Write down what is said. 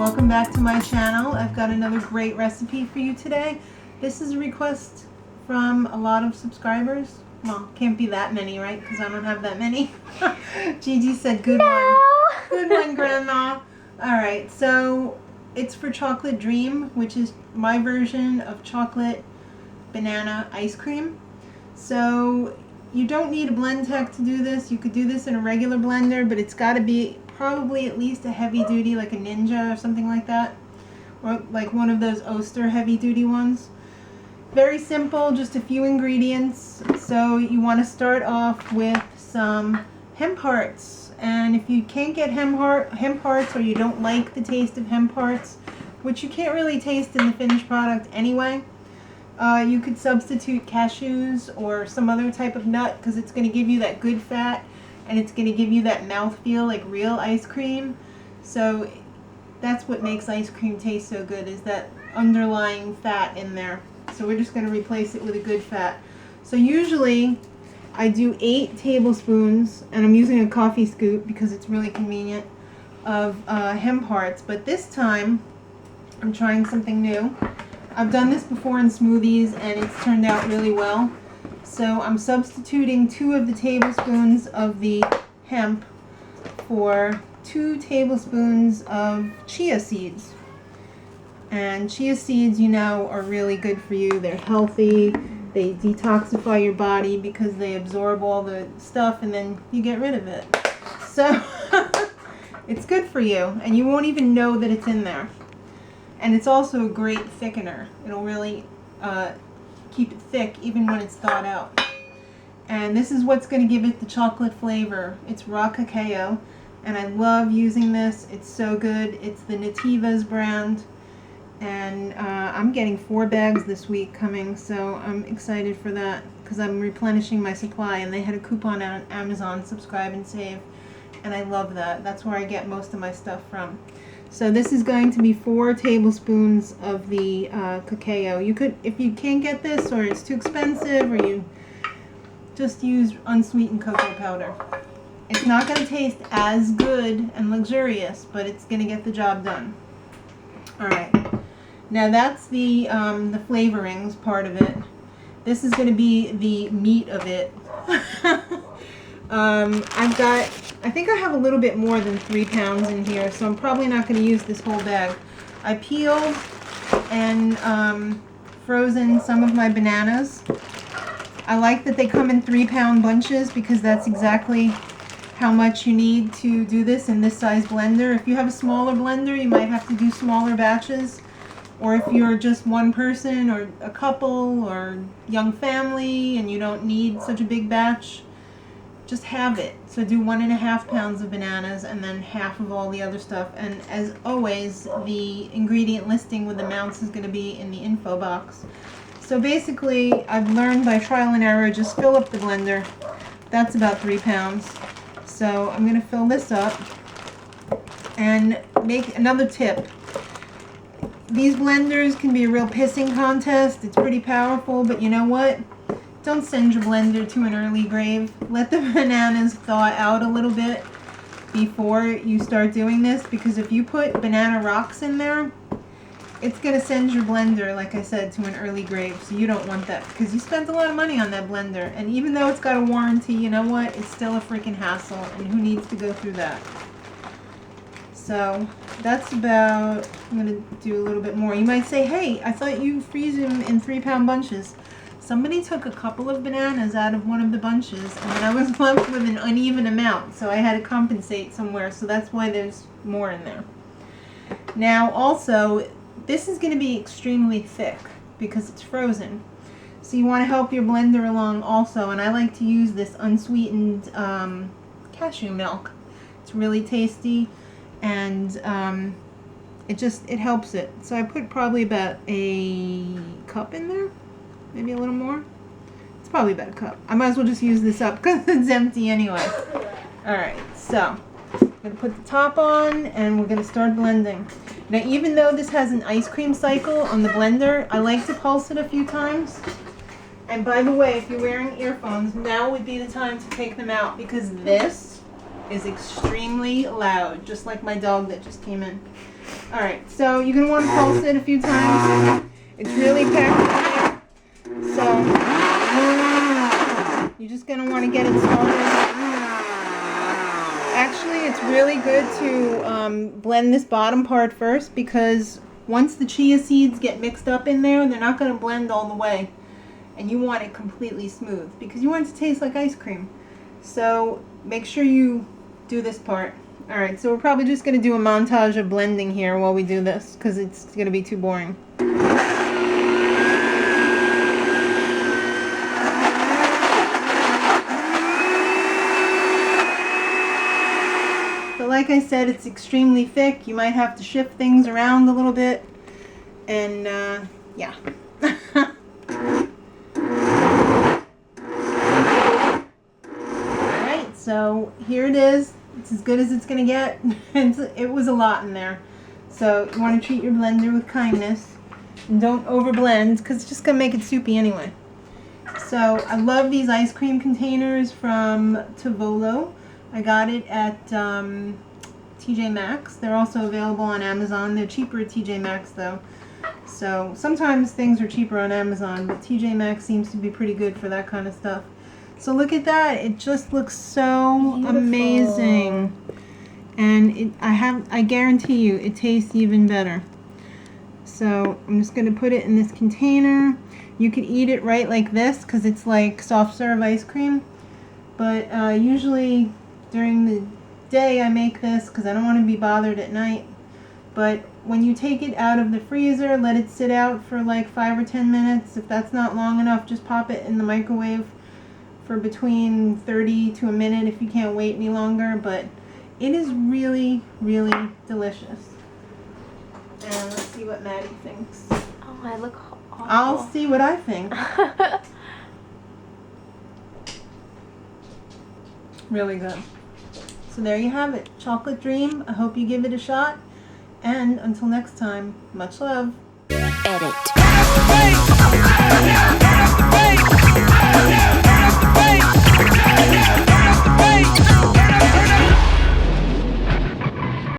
welcome back to my channel. I've got another great recipe for you today. This is a request from a lot of subscribers. Well, can't be that many, right? Because I don't have that many. Gigi said good one. Good one, Grandma. Alright, so it's for Chocolate Dream, which is my version of chocolate banana ice cream. So you don't need a blend tech to do this. You could do this in a regular blender, but it's got to be probably at least a heavy duty, like a Ninja or something like that, or like one of those Oster heavy duty ones. Very simple, just a few ingredients. So you want to start off with some hemp hearts, and if you can't get hemp hearts, or you don't like the taste of hemp hearts, which you can't really taste in the finished product anyway, you could substitute cashews or some other type of nut, because it's going to give you that good fat and it's going to give you that mouthfeel like real ice cream. So that's what makes ice cream taste so good, is that underlying fat in there. So we're just going to replace it with a good fat. So usually I do 8 tablespoons, and I'm using a coffee scoop because it's really convenient, of hemp hearts. But this time I'm trying something new. I've done this before in smoothies and it's turned out really well. So I'm substituting 2 of the tablespoons of the hemp for 2 tablespoons of chia seeds. And chia seeds, you know, are really good for you. They're healthy. They detoxify your body because they absorb all the stuff and then you get rid of it. So it's good for you, and you won't even know that it's in there. And it's also a great thickener. It'll really keep it thick even when it's thawed out. And this is what's going to give it the chocolate flavor. It's raw cacao, and I love using this. It's so good. It's the Nativa's brand, and I'm getting 4 bags this week coming, so I'm excited for that because I'm replenishing my supply, and they had a coupon on Amazon, subscribe and save, and I love that. That's where I get most of my stuff from. So this is going to be 4 tablespoons of the cacao. You could, if you can't get this, or it's too expensive, or you just use unsweetened cocoa powder. It's not going to taste as good and luxurious, but it's going to get the job done. Alright, now that's the flavorings part of it. This is going to be the meat of it. I think I have a little bit more than 3 pounds in here, so I'm probably not going to use this whole bag. I peeled and frozen some of my bananas. I like that they come in 3-pound bunches because that's exactly how much you need to do this in this size blender. If you have a smaller blender, you might have to do smaller batches. Or if you're just one person or a couple or young family and you don't need such a big batch, just have it. So do 1.5 pounds of bananas and then half of all the other stuff. And as always, the ingredient listing with amounts is going to be in the info box. So basically, I've learned by trial and error, just fill up the blender. That's about 3 pounds. So I'm going to fill this up and make another tip. These blenders can be a real pissing contest. It's pretty powerful, but you know what? Don't send your blender to an early grave. Let the bananas thaw out a little bit before you start doing this, because if you put banana rocks in there, it's going to send your blender, like I said, to an early grave. So you don't want that, because you spent a lot of money on that blender. And even though it's got a warranty, you know what? It's still a freaking hassle, and who needs to go through that? So that's about, I'm going to do a little bit more. You might say, hey, I thought you freeze them in 3-pound bunches. Somebody took a couple of bananas out of one of the bunches, and then I was left with an uneven amount, so I had to compensate somewhere, so that's why there's more in there. Now also, this is going to be extremely thick because it's frozen. So you want to help your blender along also, and I like to use this unsweetened cashew milk. It's really tasty, and it helps it. So I put probably about a cup in there. Maybe a little more. It's probably about a cup. I might as well just use this up because it's empty anyway. Alright, so I'm going to put the top on and we're going to start blending. Now, even though this has an ice cream cycle on the blender, I like to pulse it a few times. And by the way, if you're wearing earphones, now would be the time to take them out, because this is extremely loud, just like my dog that just came in. Alright, so you're going to want to pulse it a few times. It's really packed in here. So you're just going to want to get it started. Actually, it's really good to blend this bottom part first, because once the chia seeds get mixed up in there, they're not going to blend all the way. And you want it completely smooth because you want it to taste like ice cream. So make sure you do this part. Alright, so we're probably just going to do a montage of blending here while we do this, because it's going to be too boring. So like I said, it's extremely thick. You might have to shift things around a little bit. And yeah. Alright, so here it is. It's as good as it's going to get. It was a lot in there. So you want to treat your blender with kindness. And don't overblend, because it's just going to make it soupy anyway. So I love these ice cream containers from Tavolo. I got it at TJ Maxx. They're also available on Amazon. They're cheaper at TJ Maxx though. So sometimes things are cheaper on Amazon, but TJ Maxx seems to be pretty good for that kind of stuff. So look at that. It just looks so beautiful. Amazing. And I guarantee you it tastes even better. So I'm just going to put it in this container. You could eat it right like this because it's like soft serve ice cream. But usually during the day I make this because I don't want to be bothered at night. But when you take it out of the freezer, let it sit out for like 5 or 10 minutes. If that's not long enough, just pop it in the microwave for between 30 to a minute if you can't wait any longer. But it is really, really delicious. And let's see what Maddie thinks. Oh, I look awful. I'll see what I think. Really good. So there you have it. Chocolate Dream. I hope you give it a shot. And until next time, much love. Edit.